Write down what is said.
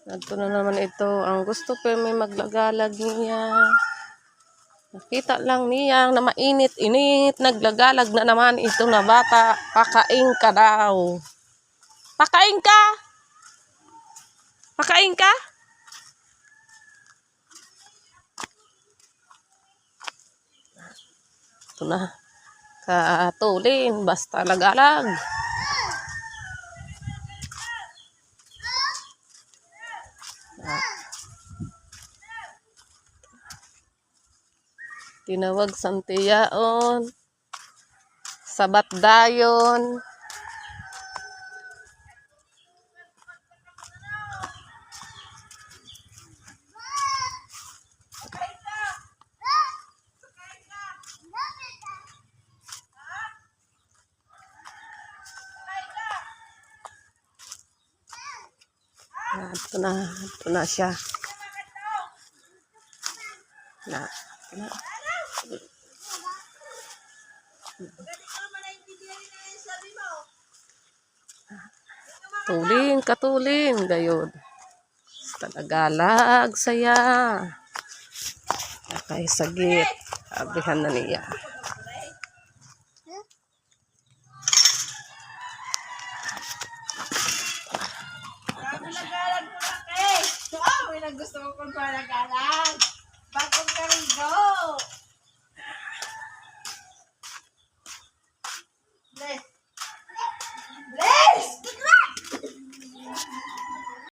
Ito na naman ito. Ang gusto pa may maglagalag niya. Nakita lang niya na mainit-init. Naglagalag na naman ito na bata. Pakain ka daw. Pakain ka? Pakain ka? Ito na. Katulin. Basta lagalag. Tinawag santiyaon. Sabat dayon. Ito na siya. Tulin, katulin, gayod. Talagalag saya. Kay sagit. Abihan na niya. Nagalag ko na kay. May gusto ko kung nagalag.